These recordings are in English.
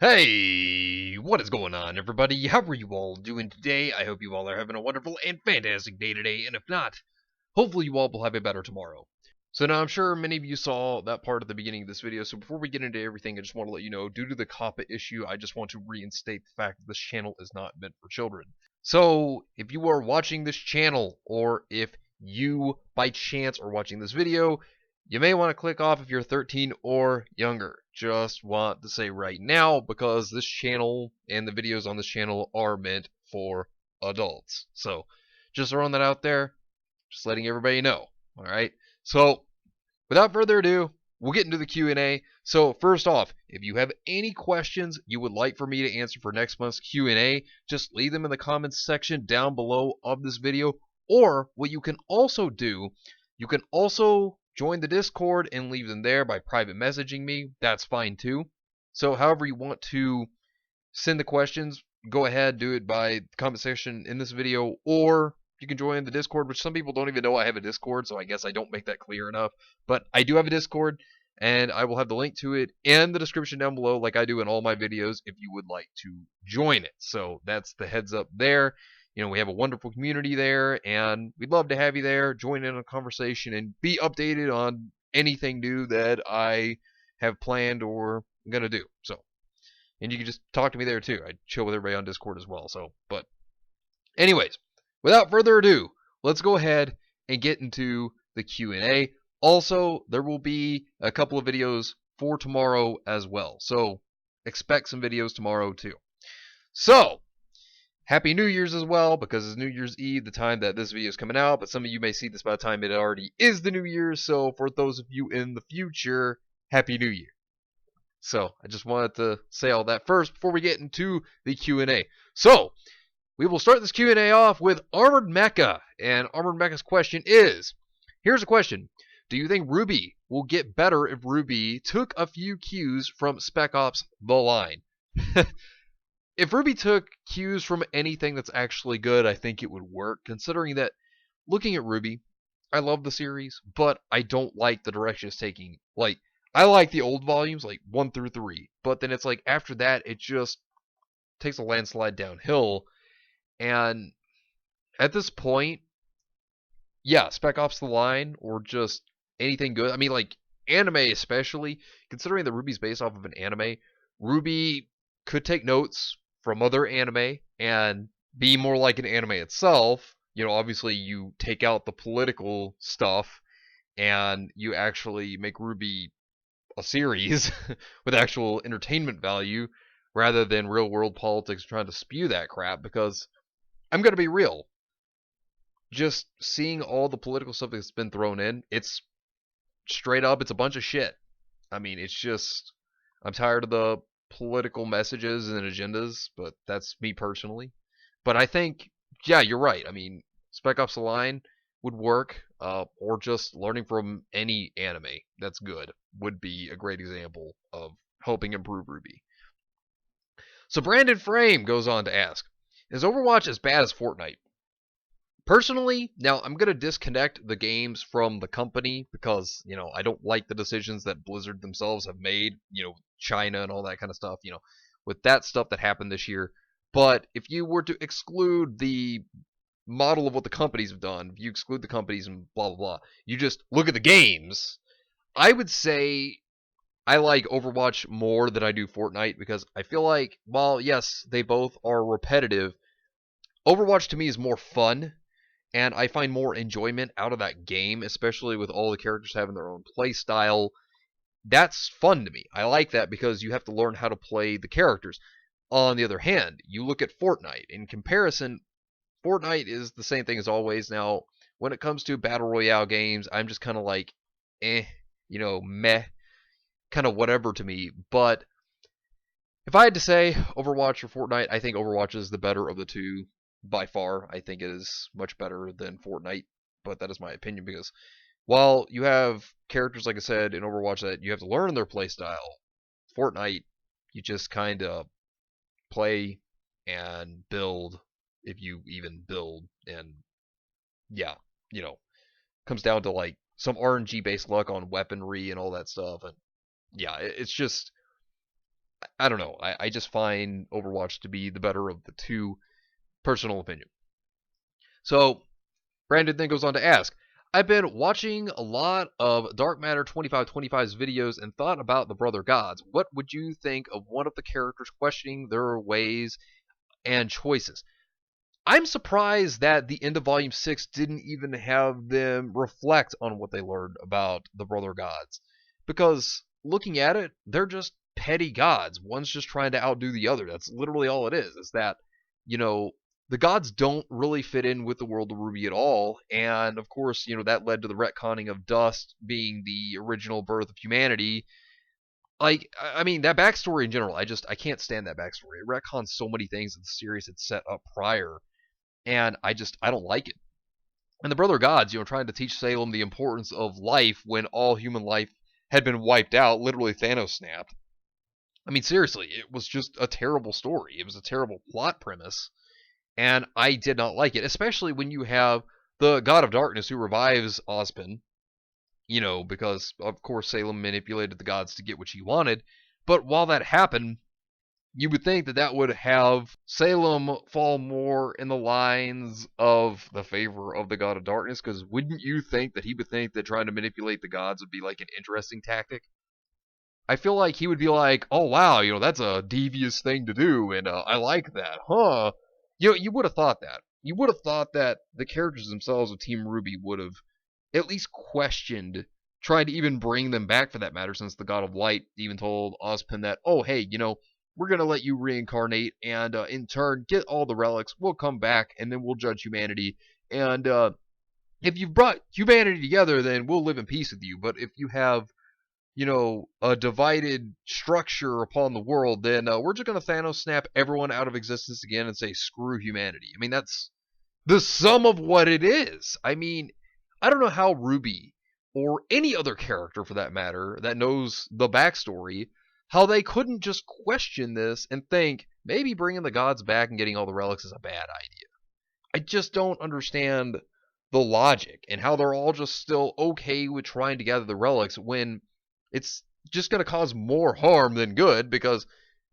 Hey, what is going on, everybody? How are you all doing today? I hope you all are having a wonderful and fantastic day today, and if not, hopefully you all will have a better tomorrow. So now I'm sure many of you saw that part at the beginning of this video, so before we get into everything, I just want to let you know, due to the COPPA issue, I just want to reinstate the fact that this channel is not meant for children. So, if you are watching this channel, or if you, by chance, are watching this video, you may want to click off if you're 13 or younger. Just want to say right now, because this channel and the videos on this channel are meant for adults. So, just throwing that out there, just letting everybody know. Alright? So, without further ado, we'll get into the Q&A. So, first off, if you have any questions you would like for me to answer for next month's Q&A, just leave them in the comments section down below of this video. Or, what you can also do, you can also join the Discord and leave them there by private messaging me. That's fine too. So, however you want to send the questions, go ahead, do it by the comment section in this video, or you can join the Discord, which some people don't even know I have a Discord, so I guess I don't make that clear enough. But I do have a Discord, and I will have the link to it in the description down below, like I do in all my videos, if you would like to join it. So that's the heads up there. You know, we have a wonderful community there, and we'd love to have you there, join in a conversation, and be updated on anything new that I have planned or going to do. So, and you can just talk to me there too. I chill with everybody on Discord as well. So, but anyways, without further ado, let's go ahead and get into the Q&A. Also, there will be a couple of videos for tomorrow as well. So, expect some videos tomorrow too. So, Happy New Year's as well, because it's New Year's Eve, the time that this video is coming out, but some of you may see this by the time it already is the New Year, so for those of you in the future, Happy New Year. So, I just wanted to say all that first before we get into the Q&A. So, we will start this Q&A off with Armored Mecha, and Armored Mecha's question is, here's a question. Do you think Ruby will get better if Ruby took a few cues from Spec Ops: The Line? If Ruby took cues from anything that's actually good, I think it would work, considering that, looking at Ruby, I love the series, but I don't like the direction it's taking. Like, I like the old volumes, like 1 through 3, but then it's like, after that, it just takes a landslide downhill, and at this point, yeah, Spec Ops: The Line, or just anything good. I mean, like, anime especially, considering that Ruby's based off of an anime, Ruby could take notes from other anime and be more like an anime itself. You know, obviously you take out the political stuff and you actually make Ruby a series with actual entertainment value rather than real world politics trying to spew that crap, because I'm going to be real. Just seeing all the political stuff that's been thrown in, it's straight up, it's a bunch of shit. I mean, it's just, I'm tired of the political messages and agendas, but that's me personally. But I think, yeah, you're right. I mean, Spec Ops: The Line would work, or just learning from any anime that's good would be a great example of helping improve Ruby. So Brandon Frame goes on to ask, is Overwatch as bad as Fortnite? Personally, now I'm going to disconnect the games from the company because, you know, I don't like the decisions that Blizzard themselves have made, you know, China and all that kind of stuff, you know, with that stuff that happened this year. But if you were to exclude the model of what the companies have done, if you exclude the companies and blah, blah, blah, you just look at the games, I would say I like Overwatch more than I do Fortnite, because I feel like, while, yes, they both are repetitive, Overwatch to me is more fun, and I find more enjoyment out of that game, especially with all the characters having their own play style. That's fun to me. I like that because you have to learn how to play the characters. On the other hand, you look at Fortnite. In comparison, Fortnite is the same thing as always. Now, when it comes to Battle Royale games, I'm just kind of like, you know, meh, kind of whatever to me. But if I had to say Overwatch or Fortnite, I think Overwatch is the better of the two by far. I think it is much better than Fortnite, but that is my opinion, because while you have characters, like I said, in Overwatch that you have to learn their playstyle, Fortnite, you just kind of play and build, if you even build, and yeah, you know, comes down to like some RNG based luck on weaponry and all that stuff, and yeah, it's just, I don't know. I just find Overwatch to be the better of the two, personal opinion. So Brandon then goes on to ask, I've been watching a lot of Dark Matter 2525's videos and thought about the Brother Gods. What would you think of one of the characters questioning their ways and choices? I'm surprised that the end of Volume 6 didn't even have them reflect on what they learned about the Brother Gods. Because looking at it, they're just petty gods. One's just trying to outdo the other. That's literally all it is that, you know, the gods don't really fit in with the world of Ruby at all. And of course, that led to the retconning of Dust being the original birth of humanity. Like, I mean, that backstory in general, I can't stand that backstory. It retcons so many things that the series had set up prior, and I don't like it. And the Brother Gods, trying to teach Salem the importance of life when all human life had been wiped out, literally Thanos snapped. I mean, seriously, it was just a terrible story. It was a terrible plot premise, and I did not like it, especially when you have the God of Darkness who revives Ozpin, because of course Salem manipulated the gods to get what she wanted. But while that happened, you would think that that would have Salem fall more in the lines of the favor of the God of Darkness, because wouldn't you think that he would think that trying to manipulate the gods would be like an interesting tactic? I feel like he would be like, oh wow, that's a devious thing to do, and I like that, huh? You would have thought that. You would have thought that the characters themselves of Team Ruby would have at least questioned, tried to even bring them back for that matter, since the God of Light even told Ozpin that, oh hey, we're going to let you reincarnate and in turn get all the relics. We'll come back and then we'll judge humanity. And if you've brought humanity together, then we'll live in peace with you. But if you have, a divided structure upon the world, then we're just going to Thanos snap everyone out of existence again and say, screw humanity. I mean, that's the sum of what it is. I mean, I don't know how Ruby, or any other character for that matter, that knows the backstory, how they couldn't just question this and think maybe bringing the gods back and getting all the relics is a bad idea. I just don't understand the logic and how they're all just still okay with trying to gather the relics when it's just going to cause more harm than good, because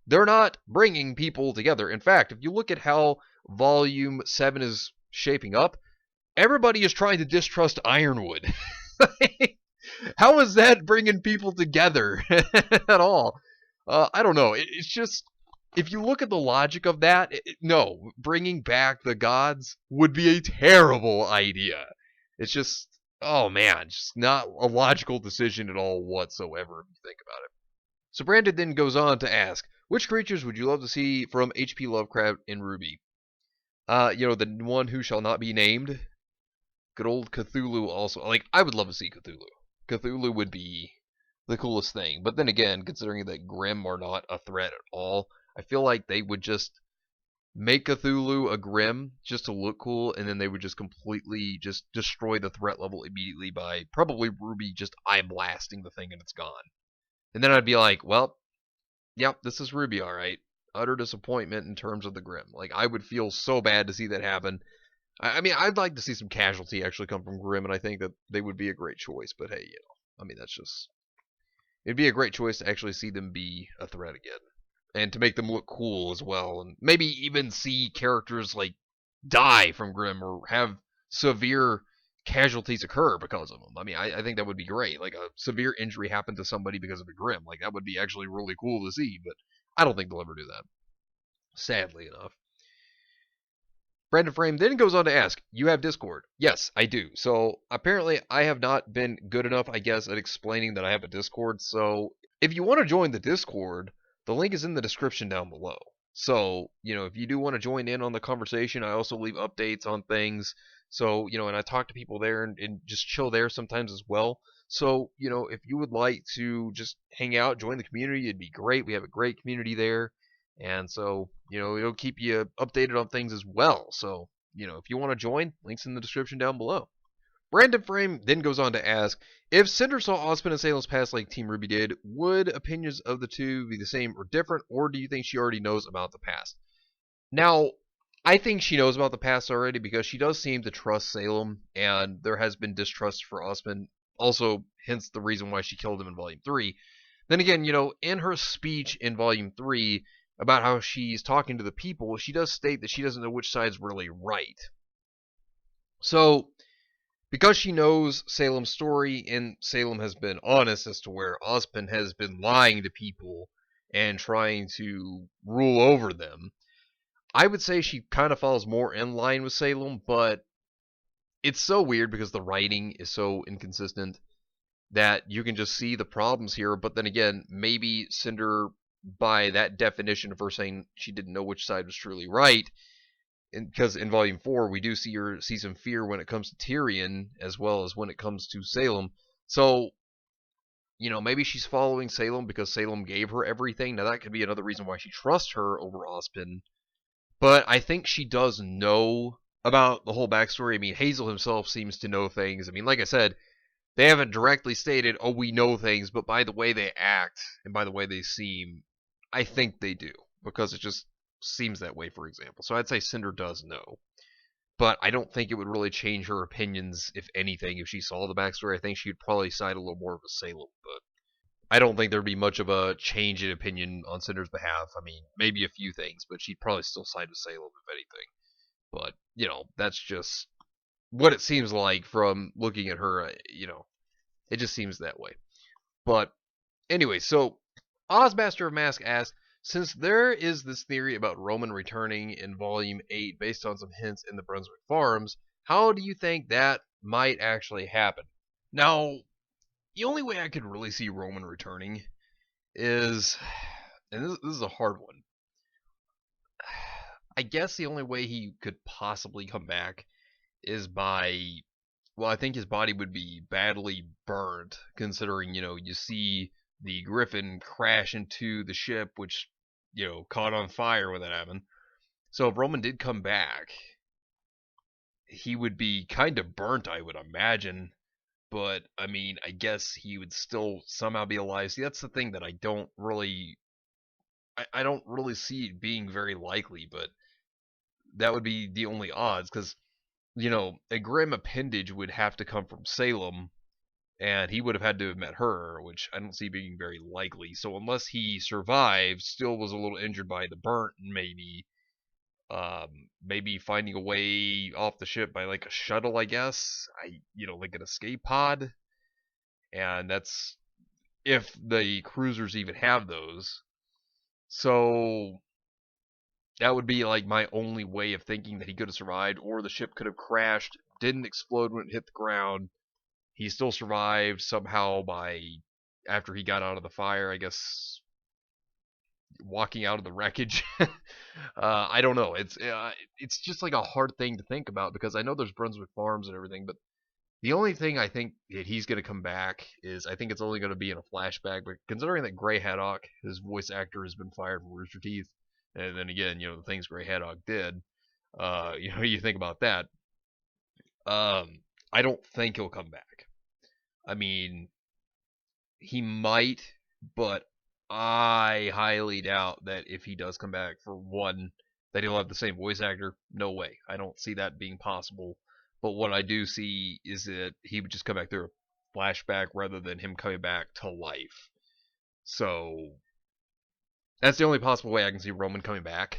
they're not bringing people together. In fact, if you look at how Volume 7 is shaping up, everybody is trying to distrust Ironwood. How is that bringing people together at all? I don't know. It's just, if you look at the logic of that, no, bringing back the gods would be a terrible idea. It's just, oh man, just not a logical decision at all whatsoever if you think about it. So Brandon then goes on to ask, which creatures would you love to see from H.P. Lovecraft in Ruby? The one who shall not be named. Good old Cthulhu also. Like, I would love to see Cthulhu. Cthulhu would be the coolest thing. But then again, considering that Grimm are not a threat at all, I feel like they would just make Cthulhu a Grimm just to look cool, and then they would just completely just destroy the threat level immediately by probably Ruby just eye blasting the thing and it's gone. And then I'd be like, well, yep, this is Ruby, alright. Utter disappointment in terms of the Grimm. Like, I would feel so bad to see that happen. I mean, I'd like to see some casualty actually come from Grimm, and I think that they would be a great choice. But hey, I mean, that's just, it'd be a great choice to actually see them be a threat again, and to make them look cool as well, and maybe even see characters like die from Grimm or have severe casualties occur because of them. I mean, I think that would be great. Like a severe injury happen to somebody because of a Grimm. Like, that would be actually really cool to see, but I don't think they'll ever do that, sadly enough. Brandon Frame then goes on to ask, you have Discord? Yes, I do. So apparently I have not been good enough, I guess, at explaining that I have a Discord. So if you want to join the Discord, the link is in the description down below. So, if you do want to join in on the conversation, I also leave updates on things. So, and I talk to people there and just chill there sometimes as well. So, if you would like to just hang out, join the community, it'd be great. We have a great community there. And so, it'll keep you updated on things as well. So, if you want to join, links in the description down below. Brandon Frame then goes on to ask, if Cinder saw Ozpin and Salem's past like Team Ruby did, would opinions of the two be the same or different, or do you think she already knows about the past? Now, I think she knows about the past already, because she does seem to trust Salem, and there has been distrust for Ozpin, also hence the reason why she killed him in Volume 3. Then again, in her speech in Volume 3 about how she's talking to the people, she does state that she doesn't know which side's really right. So, because she knows Salem's story, and Salem has been honest as to where Ozpin has been lying to people and trying to rule over them, I would say she kind of falls more in line with Salem, but it's so weird because the writing is so inconsistent that you can just see the problems here. But then again, maybe Cinder, by that definition of her saying she didn't know which side was truly right, because in Volume 4 we do see some fear when it comes to Tyrion as well as when it comes to Salem. So, maybe she's following Salem because Salem gave her everything. Now that could be another reason why she trusts her over Ozpin. But I think she does know about the whole backstory. I mean, Hazel himself seems to know things. I mean, like I said, they haven't directly stated, oh, we know things, but by the way they act and by the way they seem, I think they do. Because it just seems that way, for example. So I'd say Cinder does know. But I don't think it would really change her opinions, if anything, if she saw the backstory. I think she'd probably side a little more of a Salem. But I don't think there'd be much of a change in opinion on Cinder's behalf. I mean, maybe a few things, but she'd probably still side with Salem, if anything. But, that's just what it seems like from looking at her. It just seems that way. But anyway, so Ozmaster of Mask asks, since there is this theory about Roman returning in Volume 8 based on some hints in the Brunswick Farms, how do you think that might actually happen? Now, the only way I could really see Roman returning is, and this is a hard one, I guess the only way he could possibly come back is by, well, I think his body would be badly burned, considering, you see the Griffin crash into the ship, which, caught on fire when that happened. So if Roman did come back, he would be kind of burnt, I would imagine. But, I mean, I guess he would still somehow be alive. See, that's the thing that I don't really see it being very likely, but that would be the only odds, because, a Grim appendage would have to come from Salem, and he would have had to have met her, which I don't see being very likely. So unless he survived, still was a little injured by the burnt, maybe finding a way off the ship by like a shuttle, I guess. Like an escape pod, and that's if the cruisers even have those. So that would be like my only way of thinking that he could have survived, or the ship could have crashed, didn't explode when it hit the ground. He still survived somehow by after he got out of the fire, I guess, walking out of the wreckage. I don't know. It's just like a hard thing to think about because I know there's Brunswick Farms and everything, but the only thing I think that he's going to come back is I think it's only going to be in a flashback. But considering that Grey Haddock, his voice actor, has been fired from Rooster Teeth, and then again, the things Grey Haddock did, you think about that. I don't think he'll come back. I mean, he might, but I highly doubt that if he does come back, for one, that he'll have the same voice actor. No way. I don't see that being possible. But what I do see is that he would just come back through a flashback rather than him coming back to life. So that's the only possible way I can see Roman coming back.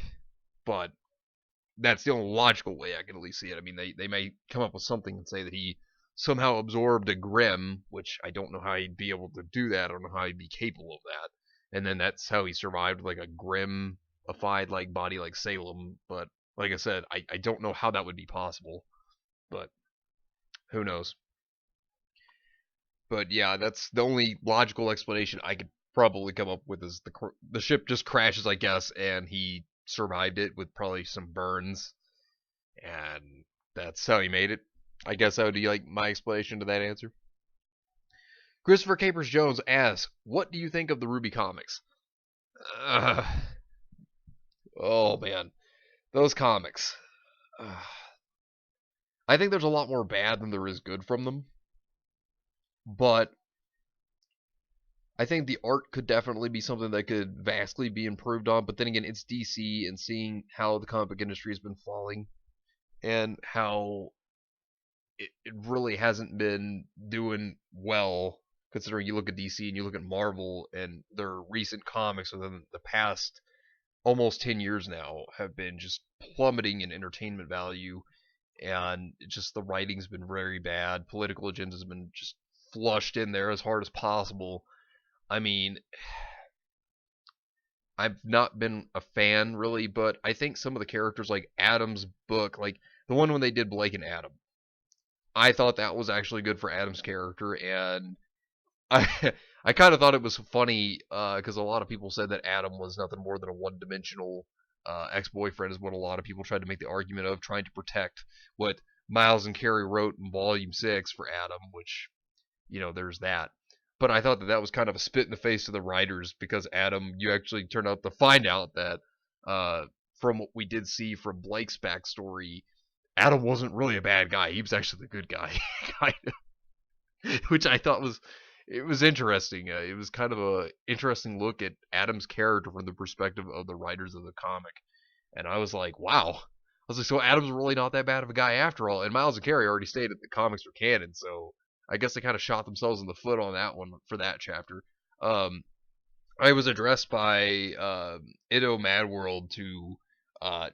But that's the only logical way I can at least see it. I mean, they may come up with something and say that he somehow absorbed a Grim, which I don't know how he'd be able to do that. I don't know how he'd be capable of that. And then that's how he survived, like a Grim-ified like body like Salem. But like I said, I don't know how that would be possible. But who knows? But yeah, that's the only logical explanation I could probably come up with is the ship just crashes, I guess, and he survived it with probably some burns, and that's how he made it. I guess that would be like my explanation to that answer. Christopher Capers Jones asks, "What do you think of the Ruby comics?" Uh, oh man, those comics. I think there's a lot more bad than there is good from them, but I think the art could definitely be something that could vastly be improved on. But then again, it's DC, and seeing how the comic book industry has been falling and how it really hasn't been doing well considering you look at DC and you look at Marvel and their recent comics within the past almost 10 years now have been just plummeting in entertainment value, and just the writing's been very bad. Political agendas have been just flushed in there as hard as possible. I mean, I've not been a fan really, but I think some of the characters like Adam's book, like the one when they did Blake and Adam, I thought that was actually good for Adam's character, and I I kind of thought it was funny because a lot of people said that Adam was nothing more than a one-dimensional ex-boyfriend, is what a lot of people tried to make the argument of, trying to protect what Miles and Carey wrote in Volume 6 for Adam, which, there's that. But I thought that that was kind of a spit in the face to the writers, because Adam, you actually turned out to find out that uh, from what we did see from Blake's backstory, Adam wasn't really a bad guy. He was actually the good guy, kind of, which I thought was interesting. It was kind of a interesting look at Adam's character from the perspective of the writers of the comic, and I was like, wow. I was like, so Adam's really not that bad of a guy after all. And Miles and Carey already stated the comics were canon, so I guess they kind of shot themselves in the foot on that one for that chapter. Um, I was addressed by Ido Madworld to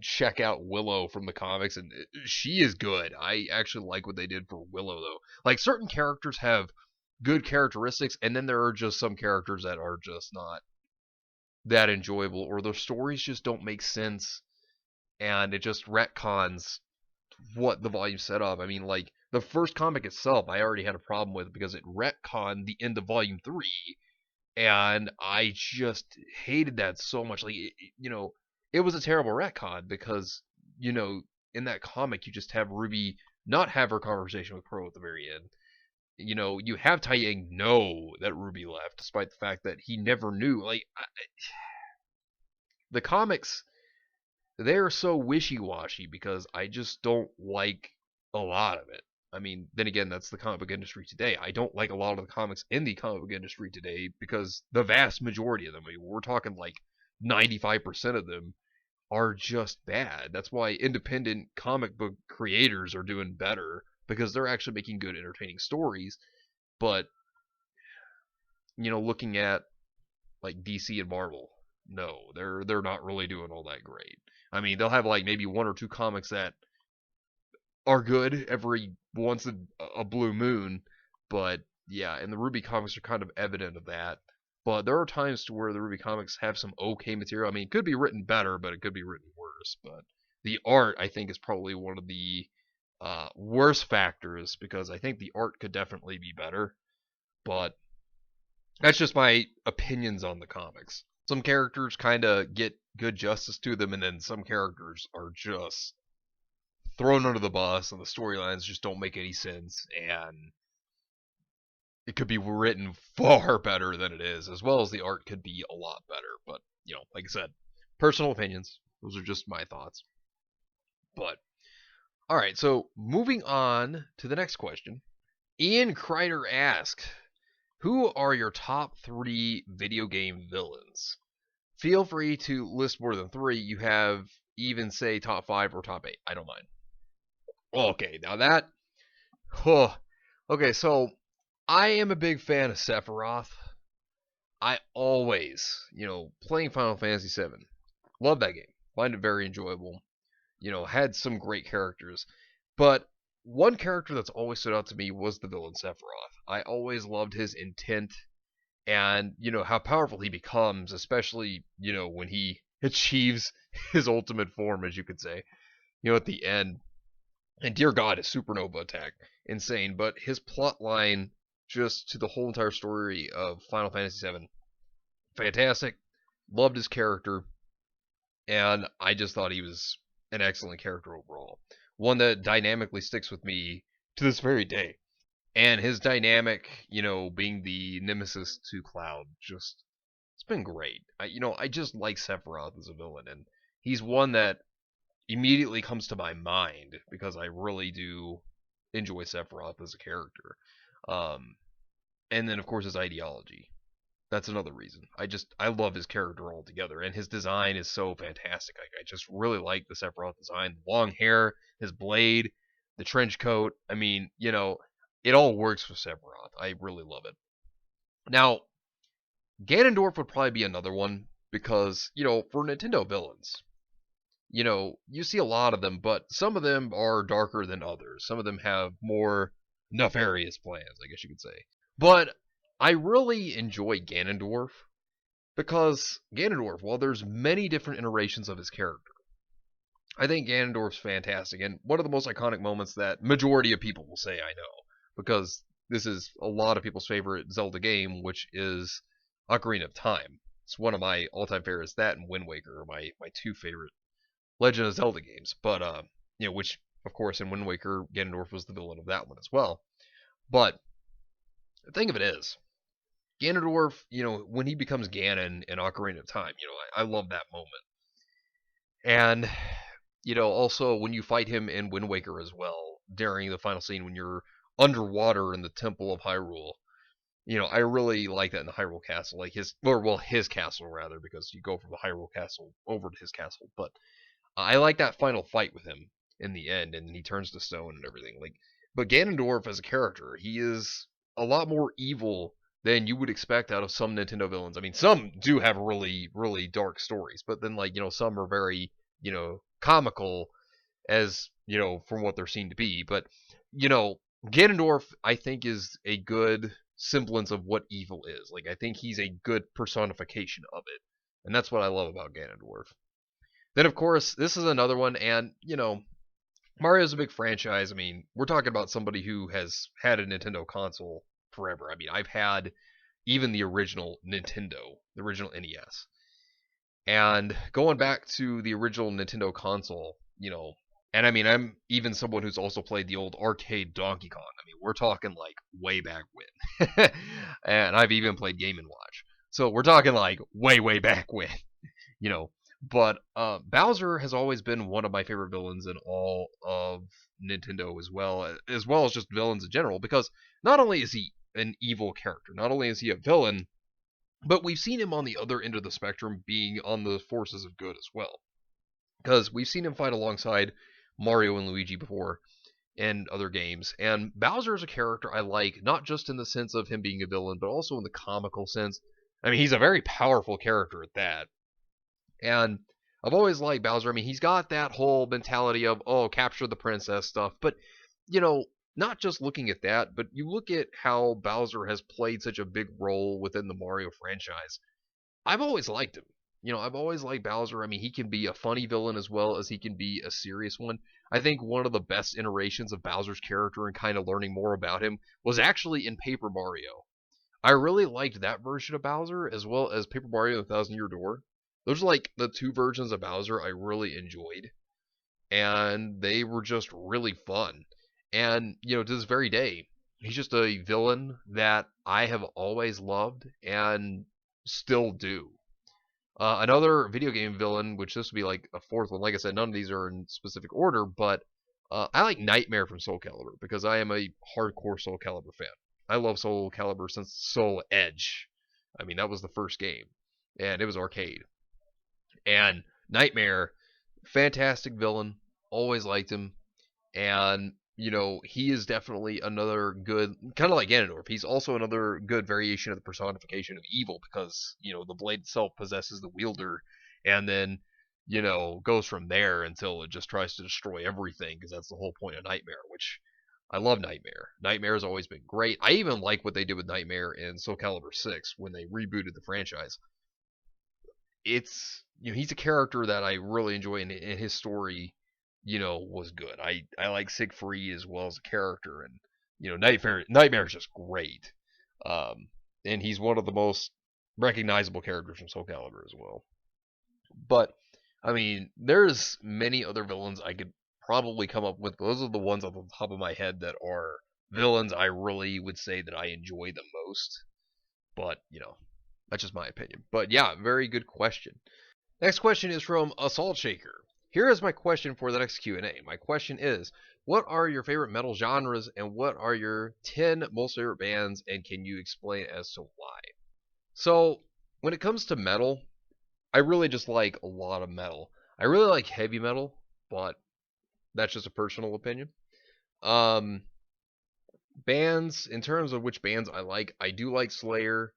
check out Willow from the comics, and she is good. I actually like what they did for Willow, though. Like, certain characters have good characteristics, and then there are just some characters that are just not that enjoyable, or their stories just don't make sense, and it just retcons what the volume set up. I mean, like, the first comic itself, I already had a problem with because it retconned the end of Volume 3, and I just hated that so much. Like, it was a terrible retcon because, in that comic, you just have Ruby not have her conversation with Crow at the very end. You have Tai Yang know that Ruby left, despite the fact that he never knew. Like, the comics, they're so wishy-washy because I just don't like a lot of it. I mean, then again, that's the comic book industry today. I don't like a lot of the comics in the comic book industry today because the vast majority of them, I mean, we're talking like 95% of them, are just bad. That's why independent comic book creators are doing better, because they're actually making good, entertaining stories. But, looking at like DC and Marvel, no, they're not really doing all that great. I mean, they'll have like maybe one or two comics that are good every once in a blue moon, but yeah, and the Ruby comics are kind of evident of that. But there are times to where the Ruby comics have some okay material. I mean, it could be written better, but it could be written worse. But the art, I think, is probably one of the worst factors, because I think the art could definitely be better. But that's just my opinions on the comics. Some characters kind of get good justice to them, and then some characters are just thrown under the bus, and the storylines just don't make any sense, and it could be written far better than it is, as well as the art could be a lot better. But, like I said, personal opinions. Those are just my thoughts. But, alright, so moving on to the next question. Ian Kreider asked, who are your top 3 video game villains? Feel free to list more than 3. You have even say top 5 or top 8. I don't mind. Okay, now that... Okay, so I am a big fan of Sephiroth. I always, playing Final Fantasy VII, love that game. Find it very enjoyable. Had some great characters. But one character that's always stood out to me was the villain Sephiroth. I always loved his intent and, how powerful he becomes, especially, when he achieves his ultimate form, as you could say, at the end. And dear God, his supernova attack, insane. But his plot line, just to the whole entire story of Final Fantasy VII, fantastic. Loved his character, and I just thought he was an excellent character overall. One that dynamically sticks with me to this very day. And his dynamic, being the nemesis to Cloud, just, it's been great. I just like Sephiroth as a villain, and he's one that immediately comes to my mind because I really do enjoy Sephiroth as a character. And then, of course, his ideology. That's another reason. I love his character altogether, and his design is so fantastic. I just really like the Sephiroth design. Long hair, his blade, the trench coat. I mean, it all works for Sephiroth. I really love it. Now, Ganondorf would probably be another one because, for Nintendo villains, you see a lot of them, but some of them are darker than others. Some of them have more nefarious plans, I guess you could say. But I really enjoy Ganondorf because Ganondorf, while there's many different iterations of his character, I think Ganondorf's fantastic and one of the most iconic moments that majority of people will say I know because this is a lot of people's favorite Zelda game, which is Ocarina of Time. It's one of my all-time favorites. That and Wind Waker are my two favorite Legend of Zelda games. But which of course in Wind Waker Ganondorf was the villain of that one as well. But the thing of it is, Ganondorf, when he becomes Ganon in Ocarina of Time, I love that moment. And also when you fight him in Wind Waker as well, during the final scene when you're underwater in the Temple of Hyrule, I really like that in the Hyrule Castle, like his castle rather, because you go from the Hyrule Castle over to his castle. But I like that final fight with him in the end, and he turns to stone and everything. But Ganondorf as a character, he is a lot more evil than you would expect out of some Nintendo villains. I mean, some do have really, really dark stories, but then some are very, comical as from what they're seen to be. But Ganondorf, I think, is a good semblance of what evil is. Like, I think he's a good personification of it, and that's what I love about Ganondorf. Then, of course, this is another one, and Mario's a big franchise. I mean, we're talking about somebody who has had a Nintendo console forever. I mean, I've had even the original Nintendo, the original NES. And going back to the original Nintendo console, and I mean, I'm even someone who's also played the old arcade Donkey Kong. I mean, we're talking like way back when. And I've even played Game & Watch. So we're talking like way, way back when, you know. But Bowser has always been one of my favorite villains in all of Nintendo as well as just villains in general, because not only is he an evil character, not only is he a villain, but we've seen him on the other end of the spectrum being on the forces of good as well. Because we've seen him fight alongside Mario and Luigi before in other games. And Bowser is a character I like, not just in the sense of him being a villain, but also in the comical sense. I mean, he's a very powerful character at that. And I've always liked Bowser. I mean, he's got that whole mentality of, oh, capture the princess stuff. But, you know, not just looking at that, but you look at how Bowser has played such a big role within the Mario franchise. I've always liked him. I've always liked Bowser. I mean, he can be a funny villain as well as he can be a serious one. I think one of the best iterations of Bowser's character and kind of learning more about him was actually in Paper Mario. I really liked that version of Bowser as well as Paper Mario and the Thousand Year Door. Those are like the two versions of Bowser I really enjoyed, and they were just really fun. And, to this very day, he's just a villain that I have always loved and still do. Another video game villain, which this would be like a fourth one. Like I said, none of these are in specific order, but I like Nightmare from Soul Calibur because I am a hardcore Soul Calibur fan. I love Soul Calibur since Soul Edge. I mean, that was the first game, and it was arcade. And Nightmare, fantastic villain. Always liked him. And, he is definitely another good, kind of like Ganondorf. He's also another good variation of the personification of evil because, the blade itself possesses the wielder and then, goes from there until it just tries to destroy everything because that's the whole point of Nightmare, which I love Nightmare. Nightmare has always been great. I even like what they did with Nightmare in Soul Calibur 6 when they rebooted the franchise. It's he's a character that I really enjoy, and his story, was good. I like Siegfried as well as a character, and Nightmare is just great. And he's one of the most recognizable characters from Soul Calibur as well. But I mean, there's many other villains I could probably come up with. But those are the ones off the top of my head that are villains I really would say that I enjoy the most. But that's just my opinion. But yeah, very good question. Next question is from Assault Shaker. Here is my question for the next Q&A. My question is, what are your favorite metal genres and what are your 10 most favorite bands, and can you explain as to why? So, when it comes to metal, I really just like a lot of metal. I really like heavy metal, but that's just a personal opinion. Um, Bands, in terms of which bands I do like Slayer.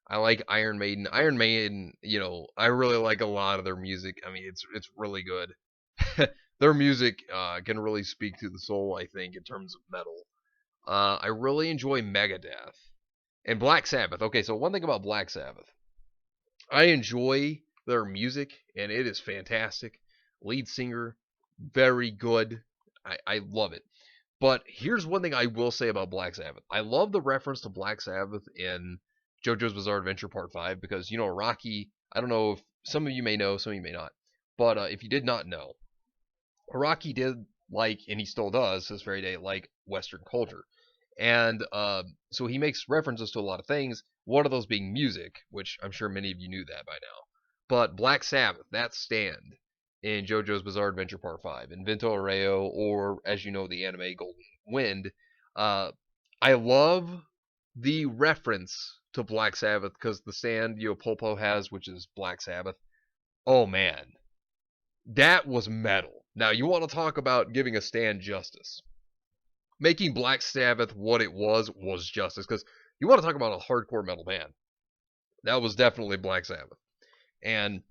I like Iron Maiden. Iron Maiden, I really like a lot of their music. I mean, it's really good. Their music can really speak to the soul, I think, in terms of metal. I really enjoy Megadeth and Black Sabbath. Okay, so one thing about Black Sabbath, I enjoy their music, and it is fantastic. Lead singer, very good. I love it. But here's one thing I will say about Black Sabbath. I love the reference to Black Sabbath in JoJo's Bizarre Adventure Part 5 because, Rocky, I don't know if some of you may know, some of you may not. But if you did not know, Rocky did like, and he still does to this very day, like Western culture. And so he makes references to a lot of things, one of those being music, which I'm sure many of you knew that by now. But Black Sabbath, that stand in JoJo's Bizarre Adventure Part 5, in Vento Arreo, or as you know, the anime Golden Wind, uh, I love the reference to Black Sabbath because the stand Polpo has, which is Black Sabbath, oh man, that was metal. Now, you want to talk about giving a stand justice. Making Black Sabbath what it was justice, because you want to talk about a hardcore metal band. That was definitely Black Sabbath. And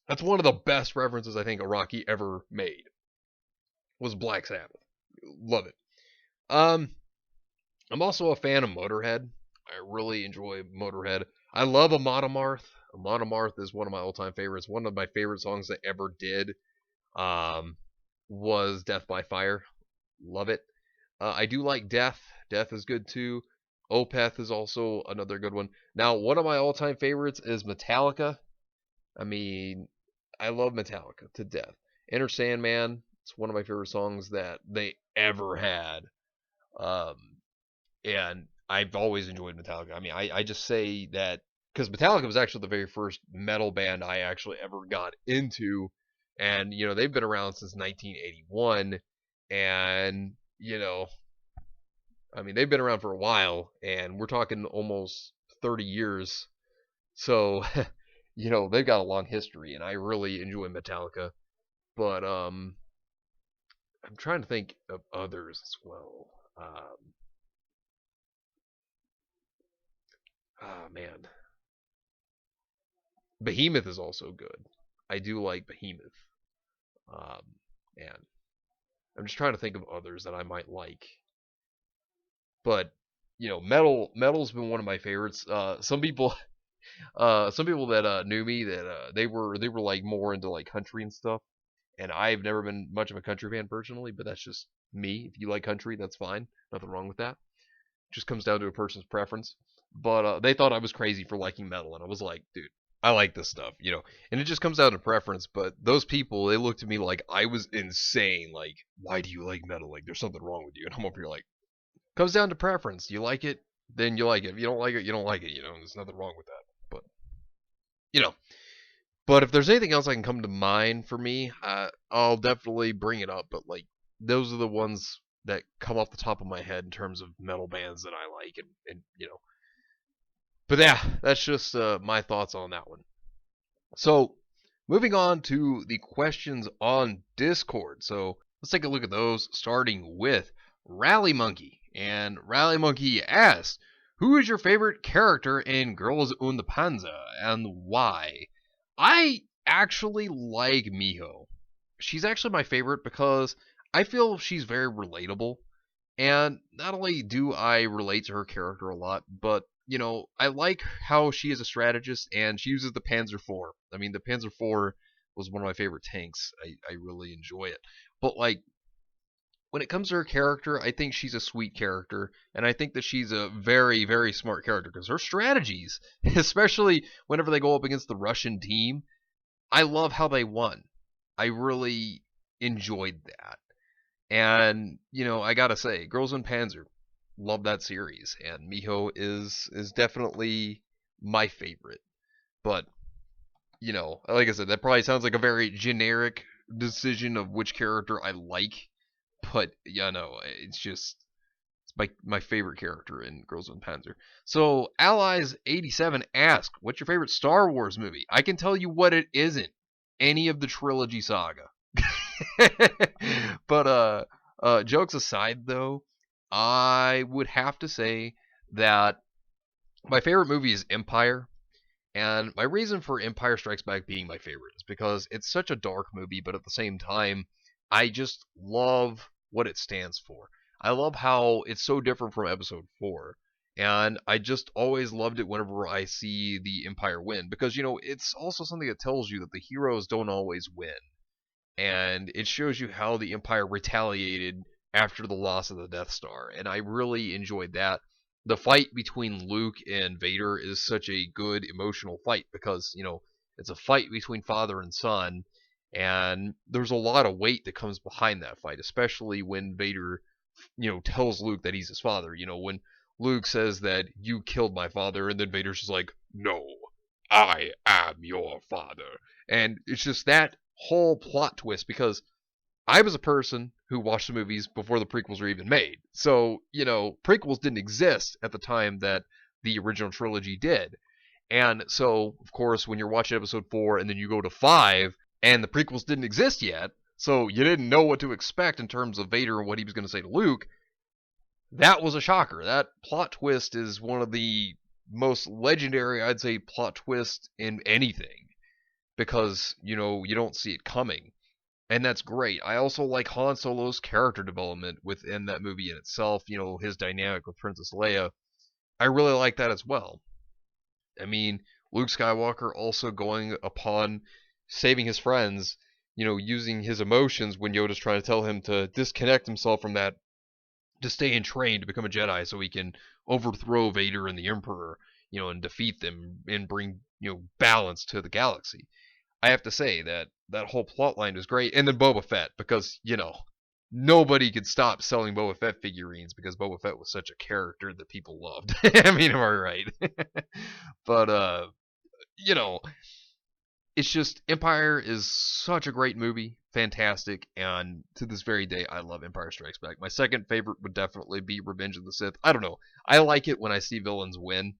that's one of the best references I think Araki ever made, was Black Sabbath. Love it. I'm also a fan of Motorhead. I really enjoy Motorhead. I love Amon Amarth. Amon Amarth is one of my all-time favorites. One of my favorite songs they ever did was Death by Fire. Love it. I do like Death. Death is good too. Opeth is also another good one. Now, one of my all-time favorites is Metallica. I mean, I love Metallica to death. Enter Sandman. It's one of my favorite songs that they ever had. Um, and I've always enjoyed Metallica. I mean, I just say that because Metallica was actually the very first metal band I actually ever got into. And, they've been around since 1981. And, I mean, they've been around for a while. And we're talking almost 30 years. So, they've got a long history. And I really enjoy Metallica. But, I'm trying to think of others as well. Oh, man. Behemoth is also good. I do like Behemoth. And I'm just trying to think of others that I might like. But metal's been one of my favorites. Some people that knew me that they were like more into like country and stuff. And I've never been much of a country fan personally, but that's just me. If you like country, that's fine. Nothing wrong with that. It just comes down to a person's preference. But they thought I was crazy for liking metal, and I was like, dude, I like this stuff. And it just comes down to preference. But those people, they looked at me like I was insane. Like, why do you like metal? Like, there's something wrong with you. And I'm over here like, comes down to preference. You like it, then you like it. If you don't like it, you don't like it. There's nothing wrong with that. But you know, but if there's anything else I can come to mind for me, I'll definitely bring it up. But like, those are the ones that come off the top of my head in terms of metal bands that I like, and. But yeah, that's just my thoughts on that one. So, moving on to the questions on Discord. So, let's take a look at those, starting with Rally Monkey. And Rally Monkey asked, who is your favorite character in Girls und Panzer, and why? I actually like Miho. She's actually my favorite because I feel she's very relatable. And not only do I relate to her character a lot, but I like how she is a strategist and she uses the Panzer IV. I mean, the Panzer IV was one of my favorite tanks. I really enjoy it. But like, when it comes to her character, I think she's a sweet character, and I think that she's a very, very smart character because her strategies, especially whenever they go up against the Russian team, I love how they won. I really enjoyed that. And, I gotta say, Girls in Panzer, love that series, and Miho is definitely my favorite. But, like I said, that probably sounds like a very generic decision of which character I like, but it's just it's my favorite character in Girls in Panzer. So Allies87 asked, what's your favorite Star Wars movie? I can tell you what it isn't. Any of the trilogy saga. But jokes aside though, I would have to say that my favorite movie is Empire. And my reason for Empire Strikes Back being my favorite is because it's such a dark movie, but at the same time, I just love what it stands for. I love how it's so different from Episode 4. And I just always loved it whenever I see the Empire win. Because, it's also something that tells you that the heroes don't always win. And it shows you how the Empire retaliated after the loss of the Death Star. And I really enjoyed that. The fight between Luke and Vader is such a good emotional fight because, it's a fight between father and son, and there's a lot of weight that comes behind that fight, especially when Vader, tells Luke that he's his father. When Luke says that you killed my father, and then Vader's just like, no, I am your father. And it's just that whole plot twist because I was a person who watched the movies before the prequels were even made. So, prequels didn't exist at the time that the original trilogy did. And so, of course, when you're watching episode 4 and then you go to 5 and the prequels didn't exist yet, so you didn't know what to expect in terms of Vader and what he was going to say to Luke, that was a shocker. That plot twist is one of the most legendary, I'd say, plot twists in anything because, you don't see it coming. And that's great. I also like Han Solo's character development within that movie in itself, his dynamic with Princess Leia. I really like that as well. I mean, Luke Skywalker also going upon saving his friends, using his emotions when Yoda's trying to tell him to disconnect himself from that, to stay in train to become a Jedi so he can overthrow Vader and the Emperor, and defeat them and bring, balance to the galaxy. I have to say that that whole plot line was great. And then Boba Fett, because, nobody could stop selling Boba Fett figurines because Boba Fett was such a character that people loved. I mean, am I right? But, you know, it's just Empire is such a great movie, fantastic, and to this very day, I love Empire Strikes Back. My second favorite would definitely be Revenge of the Sith. I don't know. I like it when I see villains win.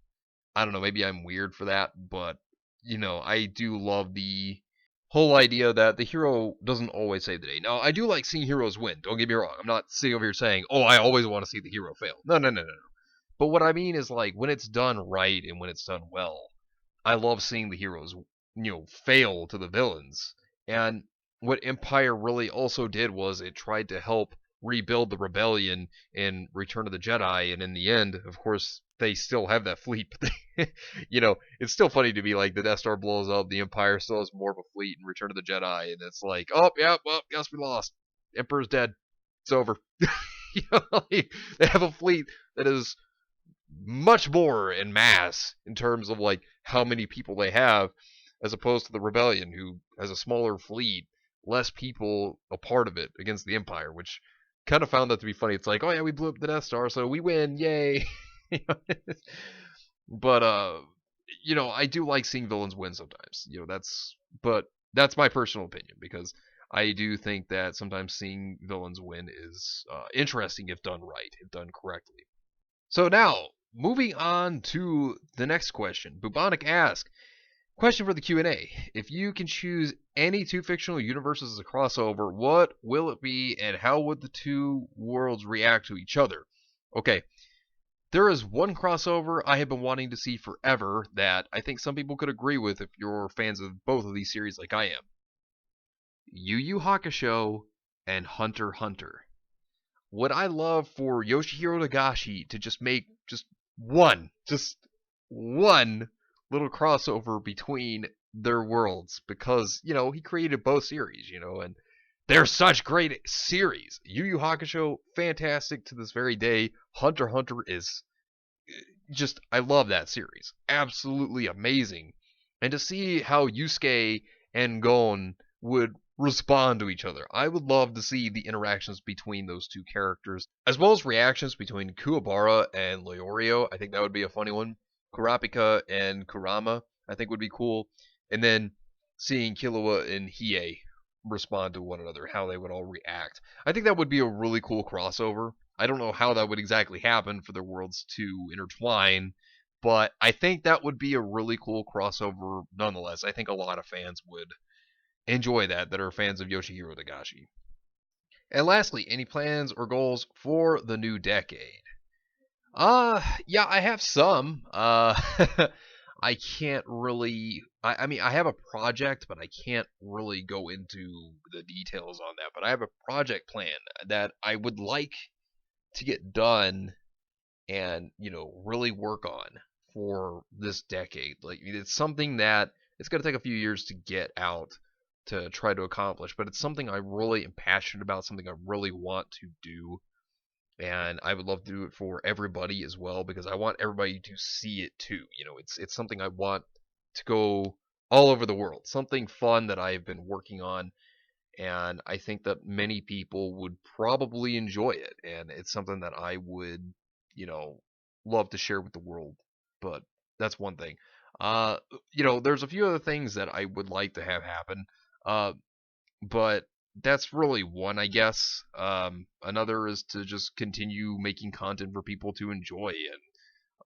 I don't know. Maybe I'm weird for that, but I do love the whole idea that the hero doesn't always save the day. Now, I do like seeing heroes win. Don't get me wrong. I'm not sitting over here saying, "Oh, I always want to see the hero fail." No, no, no, no, no. But what I mean is like when it's done right and when it's done well, I love seeing the heroes, fail to the villains. And what Empire really also did was it tried to help rebuild the rebellion in Return of the Jedi, and in the end, of course, they still have that fleet. But it's still funny to be like the Death Star blows up, the Empire still has more of a fleet in Return of the Jedi, and it's like, oh yeah, well, guess we lost. Emperor's dead. It's over. They have a fleet that is much more in mass in terms of like how many people they have, as opposed to the rebellion, who has a smaller fleet, less people a part of it against the Empire, which kind of found that to be funny. It's like, oh yeah, we blew up the Death Star, so we win, yay! But I do like seeing villains win sometimes. That's my personal opinion because I do think that sometimes seeing villains win is interesting if done right, if done correctly. So now, moving on to the next question. Bubonic asks, question for the Q&A. If you can choose any two fictional universes as a crossover, what will it be and how would the two worlds react to each other? Okay, there is one crossover I have been wanting to see forever that I think some people could agree with if you're fans of both of these series like I am. Yu Yu Hakusho and Hunter x Hunter. Would I love for Yoshihiro Nagashi to just make just one little crossover between their worlds because, he created both series, and they're such great series. Yu Yu Hakusho, fantastic to this very day. Hunter x Hunter is just, I love that series. Absolutely amazing. And to see how Yusuke and Gon would respond to each other. I would love to see the interactions between those two characters, as well as reactions between Kuwabara and Leorio. I think that would be a funny one. Kurapika and Kurama, I think would be cool. And then seeing Killua and Hiei respond to one another, how they would all react. I think that would be a really cool crossover. I don't know how that would exactly happen for their worlds to intertwine, but I think that would be a really cool crossover nonetheless. I think a lot of fans would enjoy that are fans of Yoshihiro Nagashi. And lastly, any plans or goals for the new decade? Yeah, I have some. I can't really. I mean, I have a project, but I can't really go into the details on that. But I have a project plan that I would like to get done and, really work on for this decade. Like, it's something that it's going to take a few years to get out to try to accomplish, but it's something I really am passionate about, something I really want to do, and I would love to do it for everybody as well because I want everybody to see it too. It's something I want to go all over the world. Something fun that I've been working on, and I think that many people would probably enjoy it, and it's something that I would, you know, love to share with the world. But that's one thing. Uh, there's a few other things that I would like to have happen. Uh, but that's really one, I guess. Another is to just continue making content for people to enjoy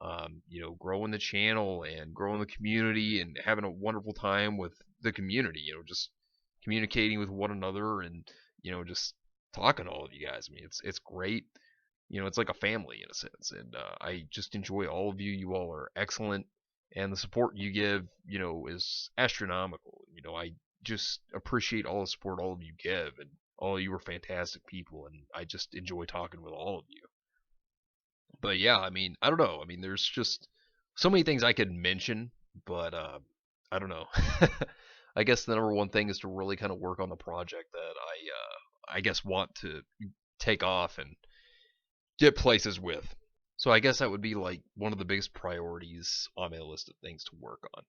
and, growing the channel and growing the community and having a wonderful time with the community. Just communicating with one another and, just talking to all of you guys. I mean, it's great. It's like a family in a sense, and I just enjoy all of you. You all are excellent, and the support you give, is astronomical. I just appreciate all the support all of you give, and all of you are fantastic people, and I just enjoy talking with all of you. But yeah, I mean, I don't know. I mean, there's just so many things I could mention, but I don't know. I guess the number one thing is to really kind of work on the project that I guess want to take off and get places with. So I guess that would be like one of the biggest priorities on my list of things to work on.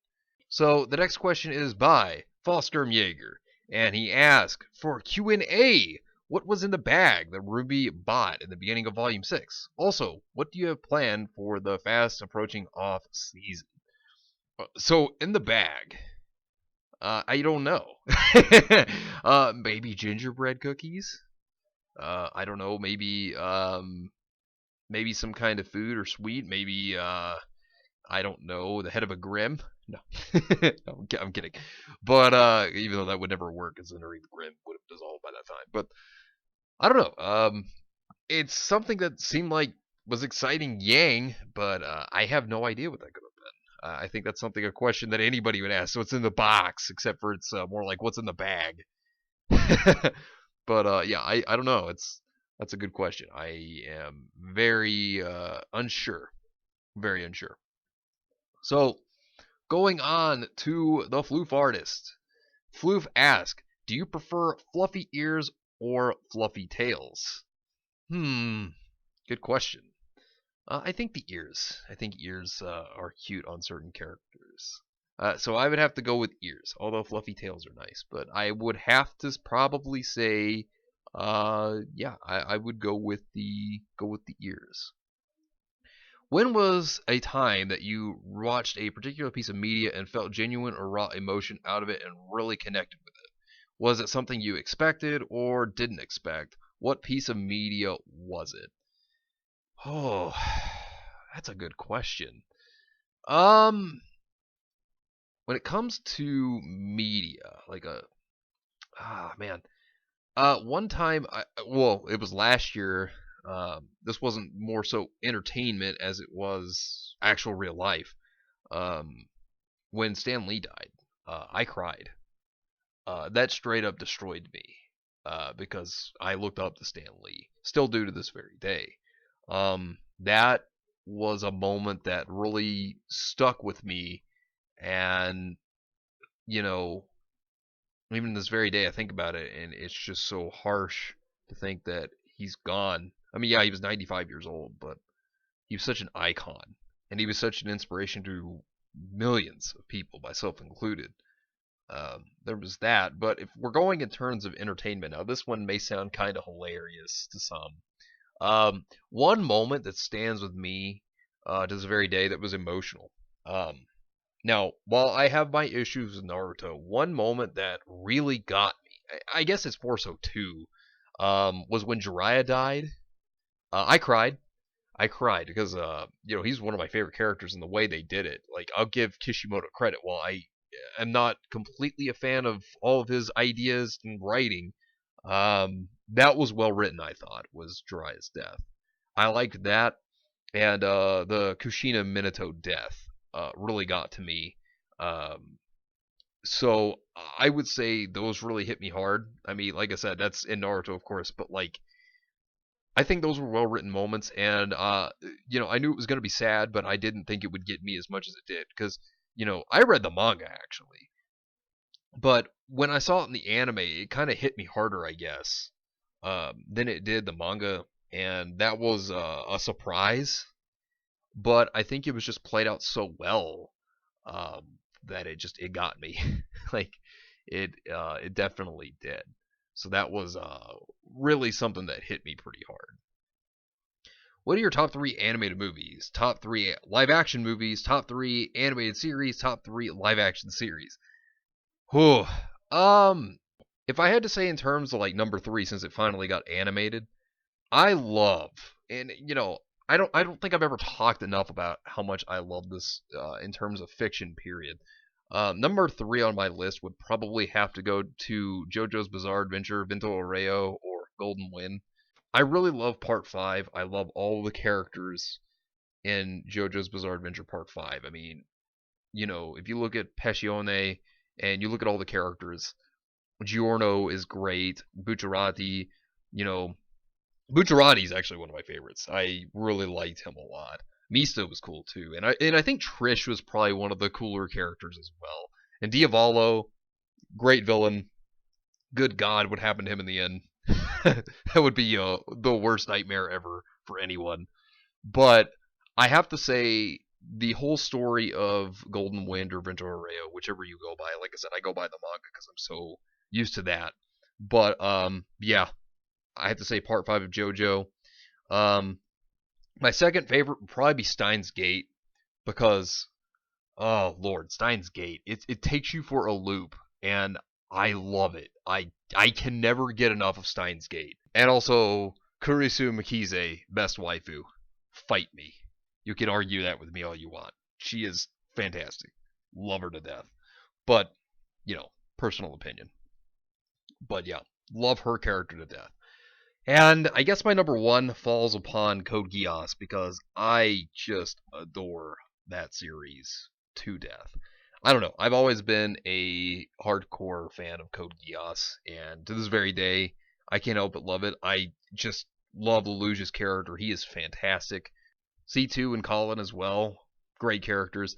So the next question is by Foster Jaeger, and he asked for Q&A. What was in the bag that Ruby bought in the beginning of Volume 6? Also, what do you have planned for the fast approaching off season? So in the bag, I don't know. Maybe gingerbread cookies. I don't know. Maybe some kind of food or sweet. Maybe I don't know, the head of a Grim. No, no, I'm kidding. But even though that would never work, considering the Grim would have dissolved by that time. But I don't know. It's something that seemed like was exciting Yang, but I have no idea what that could have been. I think that's a question that anybody would ask. So it's in the box, except for it's more like what's in the bag. But yeah, I don't know. That's a good question. I am very unsure. Very unsure. So going on to the Floof artist. Floof asks, do you prefer fluffy ears or fluffy tails? Good question. I think the ears. I think ears are cute on certain characters. So I would have to go with ears, although fluffy tails are nice. But I would have to probably say, yeah, I would go with the ears. When was a time that you watched a particular piece of media and felt genuine or raw emotion out of it and really connected with it? Was it something you expected or didn't expect? What piece of media was it? Oh, that's a good question. Um, when it comes to media, like man, one time, well, it was last year. This wasn't more so entertainment as it was actual real life. Um, when Stan Lee died, I cried. That straight up destroyed me because I looked up to Stan Lee, still do to this very day. That was a moment that really stuck with me, and you know, even this very day, I think about it, and it's just so harsh to think that he's gone. I mean, yeah, he was 95 years old, but he was such an icon, and he was such an inspiration to millions of people, myself included. There was that, but if we're going in terms of entertainment, now this one may sound kind of hilarious to some. One moment that stands with me to this very day that was emotional. Now, while I have my issues with Naruto, one moment that really got me, I guess it's more so two, was when Jiraiya died. I cried. I cried because he's one of my favorite characters, and the way they did it, like I'll give Kishimoto credit. While I am not completely a fan of all of his ideas and writing, That was well written, I thought, was Dry as Death. I liked that, and the Kushina Minato death really got to me. Um, so I would say those really hit me hard. I mean, like I said, that's in Naruto, of course, but like I think those were well written moments, and I knew it was gonna be sad, but I didn't think it would get me as much as it did because I read the manga actually, but when I saw it in the anime, it kind of hit me harder, I guess, than it did the manga, and that was a surprise. But I think it was just played out so well that it got me, like it definitely did. So that was really something that hit me pretty hard. What are your top three animated movies? Top three live action movies? Top three animated series? Top three live action series? Whew. Um, if I had to say in terms of like number three, since it finally got animated, I love, and I don't think I've ever talked enough about how much I love this in terms of fiction. Period. Number three on my list would probably have to go to JoJo's Bizarre Adventure, Vinto Oreo, or Golden Wind. I really love Part Five. I love all the characters in JoJo's Bizarre Adventure Part Five. I mean, if you look at Pescione and you look at all the characters, Giorno is great. Bucciarati, you know, Bucciarati is actually one of my favorites. I really liked him a lot. Mista was cool too, and I think Trish was probably one of the cooler characters as well. And Diavolo, great villain. Good God, what happened to him in the end? That would be the worst nightmare ever for anyone. But I have to say, the whole story of Golden Wind or Vento Arreo, whichever you go by, like I said, I go by the manga because I'm so used to that. But yeah, I have to say Part Five of JoJo. Um, my second favorite would probably be Steins Gate because, oh Lord, Steins Gate. It takes you for a loop, and I love it. I can never get enough of Steins Gate. And also Kurisu Mikize, best waifu. Fight me. You can argue that with me all you want. She is fantastic. Love her to death. But, personal opinion. But yeah, love her character to death. And I guess my number one falls upon Code Geass because I just adore that series to death. I don't know. I've always been a hardcore fan of Code Geass, and to this very day, I can't help but love it. I just love Lelouch's character. He is fantastic. C2 and Colin as well. Great characters.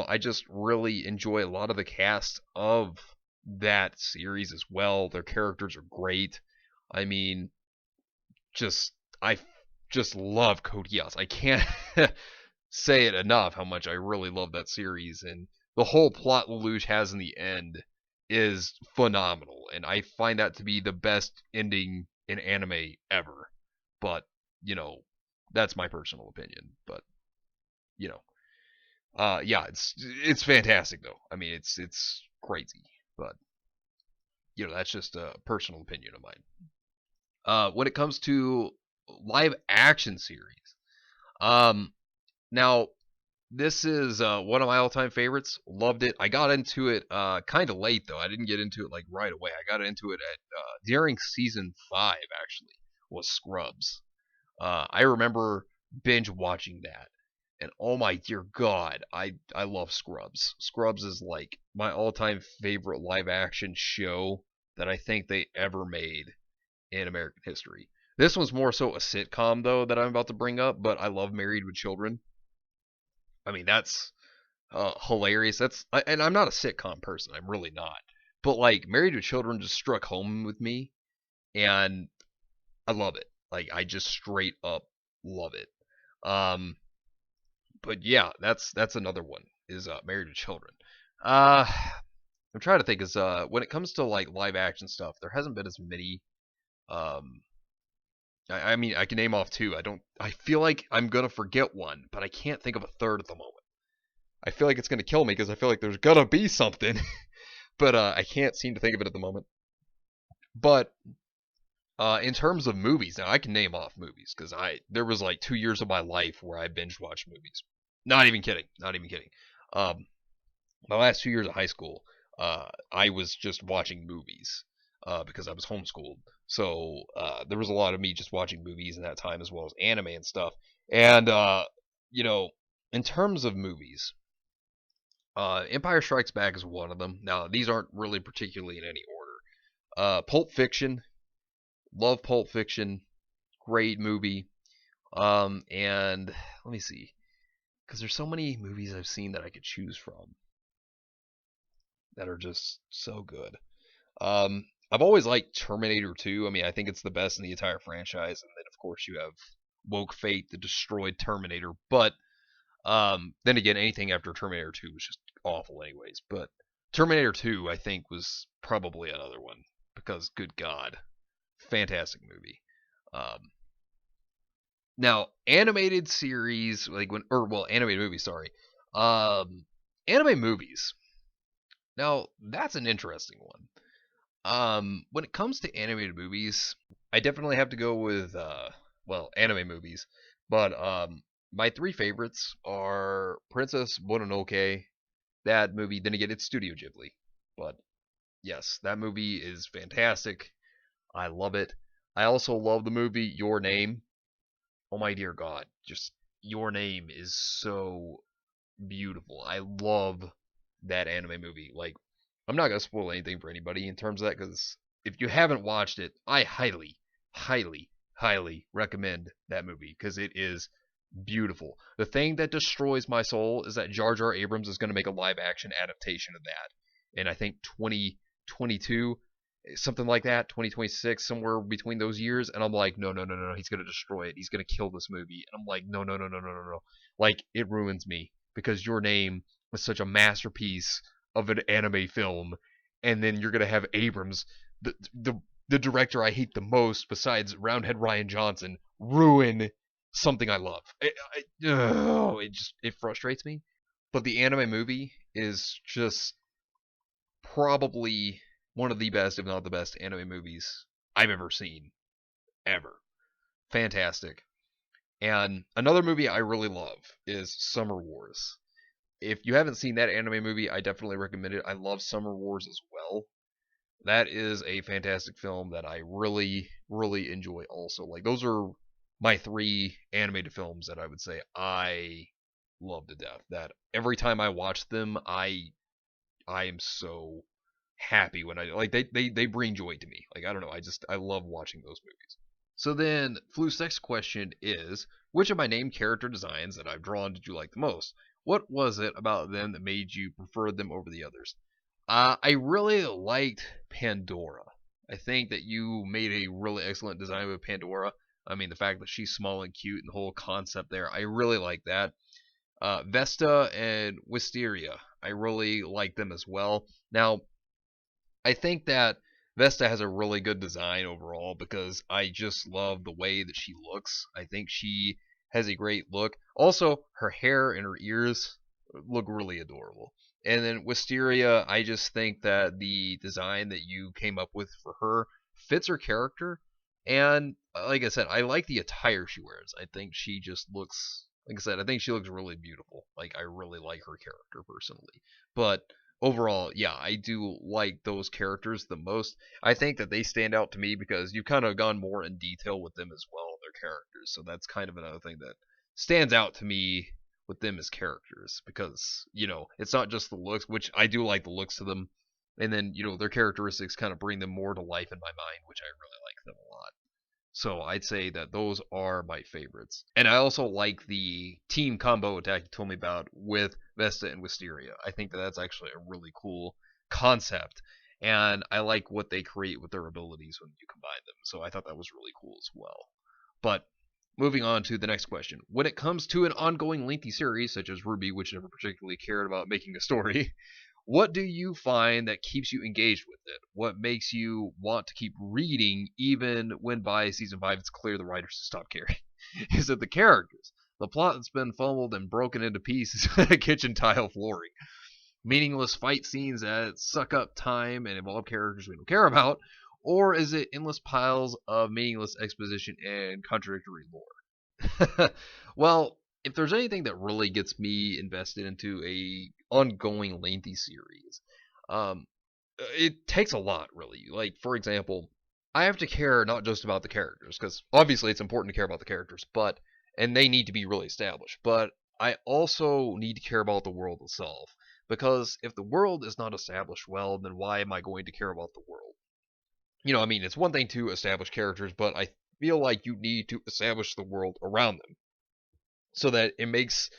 I just really enjoy a lot of the cast of that series as well. Their characters are great. I mean, just I just love Code Geass. I can't say it enough how much I really love that series, and the whole plot Lelouch has in the end is phenomenal, and I find that to be the best ending in anime ever. But that's my personal opinion. But you know, yeah, it's fantastic though. I mean, it's crazy, but that's just a personal opinion of mine. When it comes to live action series, um, now this is one of my all-time favorites. Loved it. I got into it kind of late though. I didn't get into it like right away. I got into it at during season 5 actually. Was Scrubs. I remember binge watching that, and oh my dear God, I love Scrubs. Scrubs is like my all-time favorite live action show that I think they ever made in American history. This one's more so a sitcom though that I'm about to bring up, but I love Married with Children. I mean that's hilarious. And I'm not a sitcom person. I'm really not. But like Married with Children just struck home with me, and I love it. Like I just straight up love it. Um, but yeah, that's another one is Married with Children. Uh, I'm trying to think is when it comes to like live action stuff, there hasn't been as many. Um, I mean, I can name off two. I don't. I feel like I'm gonna forget one, but I can't think of a third at the moment. I feel like it's gonna kill me because I feel like there's gonna be something, but I can't seem to think of it at the moment. But in terms of movies, now I can name off movies because there was like 2 years of my life where I binge watched movies. Not even kidding. Not even kidding. Um, my last 2 years of high school, I was just watching movies because I was homeschooled. So there was a lot of me just watching movies in that time as well as anime and stuff. And you know, in terms of movies, Empire Strikes Back is one of them. Now these aren't really particularly in any order. Pulp Fiction, love Pulp Fiction, great movie. And let me see, because there's so many movies I've seen that I could choose from that are just so good. I've always liked Terminator 2. I mean, I think it's the best in the entire franchise. And then, of course, you have Woke Fate, the destroyed Terminator. But then again, anything after Terminator 2 was just awful, anyways. But Terminator 2, I think, was probably another one because, good God, fantastic movie. Um, Now, animated series, like when, or well, animated movies, sorry. Um, Anime movies. Now, that's an interesting one. When it comes to animated movies, I definitely have to go with well, anime movies. But my three favorites are Princess Mononoke, that movie. Then again, it's Studio Ghibli, but yes, that movie is fantastic. I love it. I also love the movie Your Name. Oh my dear God, just Your Name is so beautiful. I love that anime movie. Like, I'm not gonna spoil anything for anybody in terms of that because if you haven't watched it, I highly, highly, highly recommend that movie because it is beautiful. The thing that destroys my soul is that Jar Jar Abrams is going to make a live action adaptation of that, and I think 2022, something like that, 2026, somewhere between those years. And I'm like, no, no, no, no, no, he's going to destroy it. He's going to kill this movie. And I'm like, no, no, no, no, no, no, no. Like, it ruins me because Your Name was such a masterpiece of an anime film, and then you're going to have Abrams, the the the director I hate the most besides Roundhead Ryan Johnson, ruin something I love. It frustrates me. But the anime movie is just probably one of the best, if not the best, anime movies I've ever seen. Ever. Fantastic. And another movie I really love is Summer Wars. If you haven't seen that anime movie, I definitely recommend it. I love Summer Wars as well. That is a fantastic film that I really, really enjoy also. Like, those are my three animated films that I would say I love to death. That every time I watch them, I am so happy when I like they bring joy to me. Like, I don't know, I love watching those movies. So then, Flu's next question is, which of my named character designs that I've drawn did you like the most? What was it about them that made you prefer them over the others? I really liked Pandora. I think that you made a really excellent design with Pandora. I mean, the fact that she's small and cute and the whole concept there, I really like that. Vesta and Wisteria, I really like them as well. Now, I think that Vesta has a really good design overall because I just love the way that she looks. I think she has a great look. Also, her hair and her ears look really adorable. And then Wisteria, I just think that the design that you came up with for her fits her character. And like I said, I like the attire she wears. I think she just looks, like I said, I think she looks really beautiful. Like, I really like her character personally. But overall, yeah, I do like those characters the most. I think that they stand out to me because you've kind of gone more in detail with them as well, their characters. So that's kind of another thing that stands out to me with them as characters because, it's not just the looks, which I do like the looks to them. And then, their characteristics kind of bring them more to life in my mind, which I really like them a lot. So I'd say that those are my favorites. And I also like the team combo attack you told me about with Vesta and Wisteria. I think that that's actually a really cool concept. And I like what they create with their abilities when you combine them. So I thought that was really cool as well. But moving on to the next question. When it comes to an ongoing lengthy series, such as Ruby, which never particularly cared about making a story, what do you find that keeps you engaged with it? What makes you want to keep reading even when by season 5 it's clear the writers have stopped caring? Is it the characters? The plot that's been fumbled and broken into pieces kitchen tile flooring? Meaningless fight scenes that suck up time and involve characters we don't care about? Or is it endless piles of meaningless exposition and contradictory lore? Well, if there's anything that really gets me invested into a ongoing lengthy series, um, it takes a lot really. Like, for example, I have to care not just about the characters, because obviously it's important to care about the characters, but and they need to be really established. But I also need to care about the world itself, because if the world is not established well, then why am I going to care about the world? I mean, it's one thing to establish characters, but I feel like you need to establish the world around them so that it makes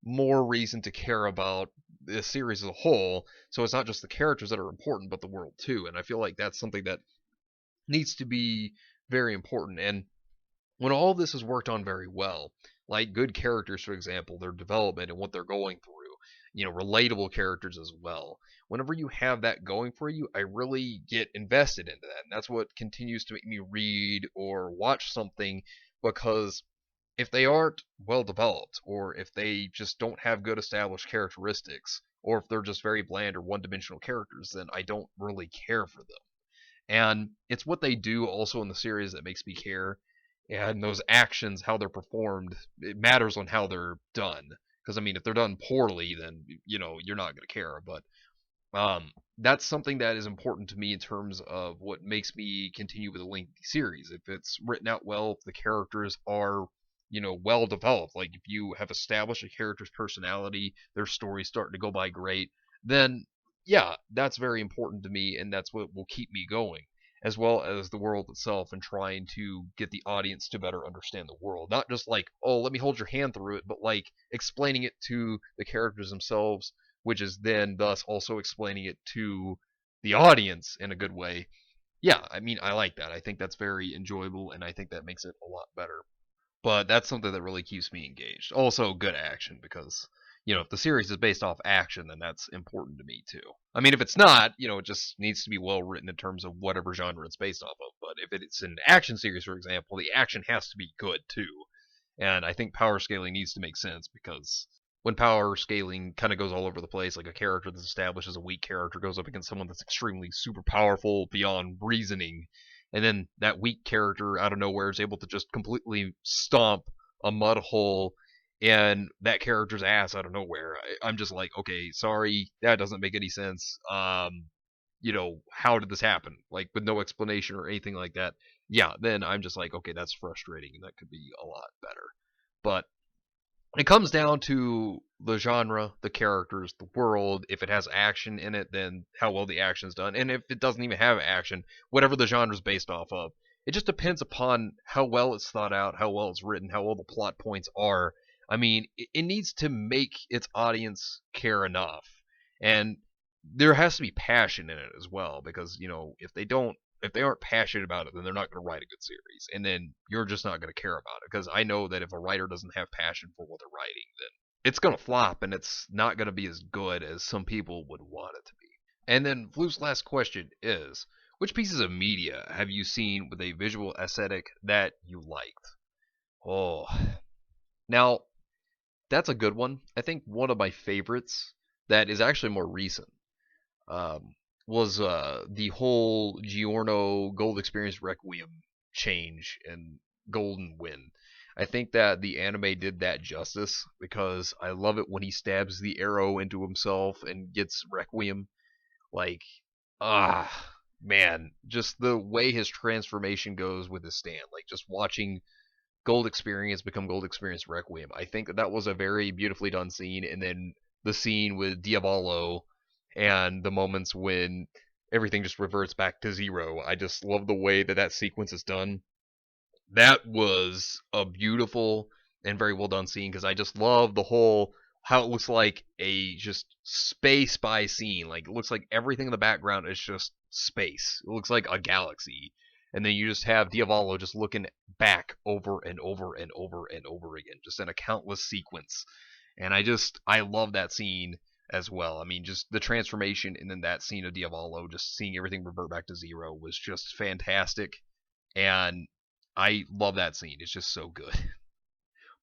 more reason to care about the series as a whole. So it's not just the characters that are important, but the world too. And I feel like that's something that needs to be very important. And when all this is worked on very well, like good characters, for example, their development and what they're going through, relatable characters as well. Whenever you have that going for you, I really get invested into that. And that's what continues to make me read or watch something, because if they aren't well developed, or if they just don't have good established characteristics, or if they're just very bland or one dimensional characters, then I don't really care for them. And it's what they do also in the series that makes me care. And those actions, how they're performed, it matters on how they're done. Because I mean, if they're done poorly, then you're not going to care. But that's something that is important to me in terms of what makes me continue with a lengthy series. If it's written out well, if the characters are well developed, like if you have established a character's personality, their story's starting to go by great, then yeah, that's very important to me, and that's what will keep me going, as well as the world itself, and trying to get the audience to better understand the world. Not just like, oh, let me hold your hand through it, but like explaining it to the characters themselves, which is then thus also explaining it to the audience in a good way. Yeah, I mean, I like that. I think that's very enjoyable, and I think that makes it a lot better. But that's something that really keeps me engaged. Also, good action, because if the series is based off action, then that's important to me too. I mean, if it's not, it just needs to be well written in terms of whatever genre it's based off of. But if it's an action series, for example, the action has to be good too. And I think power scaling needs to make sense, because when power scaling kind of goes all over the place, like a character that's established as a weak character goes up against someone that's extremely super powerful beyond reasoning, and then that weak character out of nowhere is able to just completely stomp a mud hole and that character's ass out of nowhere. I'm just like, okay, sorry, that doesn't make any sense. How did this happen? Like, with no explanation or anything like that. Yeah, then I'm just like, okay, that's frustrating, and that could be a lot better. But it comes down to the genre, the characters, the world. If it has action in it, then how well the action's done. And if it doesn't even have action, whatever the genre's based off of, it just depends upon how well it's thought out, how well it's written, how well the plot points are. I mean, it needs to make its audience care enough. And there has to be passion in it as well, because, if they aren't passionate about it, then they're not going to write a good series, and then you're just not going to care about it. Because I know that if a writer doesn't have passion for what they're writing, then it's going to flop, and it's not going to be as good as some people would want it to be. And then Floof's last question is, which pieces of media have you seen with a visual aesthetic that you liked? Oh, now that's a good one. I think one of my favorites that is actually more recent um, was the whole Giorno Gold Experience Requiem change and Golden Win. I think that the anime did that justice, because I love it when he stabs the arrow into himself and gets Requiem. Like, man, just the way his transformation goes with his stand, like just watching Gold Experience become Gold Experience Requiem. I think that was a very beautifully done scene, and then the scene with Diavolo and the moments when everything just reverts back to zero. I just love the way that that sequence is done. That was a beautiful and very well done scene, because I just love the whole how it looks like a just space spy scene. Like, it looks like everything in the background is just space. It looks like a galaxy. And then you just have Diavolo just looking back over and over and over and over again, just in a countless sequence. And I love that scene as well. I mean, just the transformation and then that scene of Diavolo, just seeing everything revert back to zero, was just fantastic. And I love that scene. It's just so good.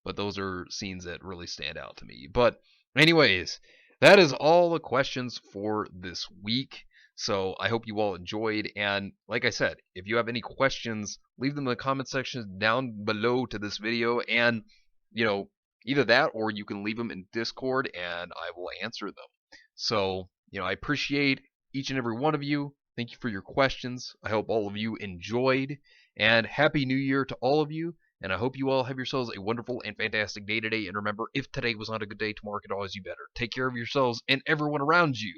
But those are scenes that really stand out to me. But, anyways, that is all the questions for this week. So I hope you all enjoyed. And like I said, if you have any questions, leave them in the comment section down below to this video. And, either that, or you can leave them in Discord and I will answer them. So, I appreciate each and every one of you. Thank you for your questions. I hope all of you enjoyed. And Happy New Year to all of you. And I hope you all have yourselves a wonderful and fantastic day today. And remember, if today was not a good day, tomorrow could always be better. Take care of yourselves and everyone around you.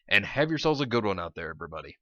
And have yourselves a good one out there, everybody.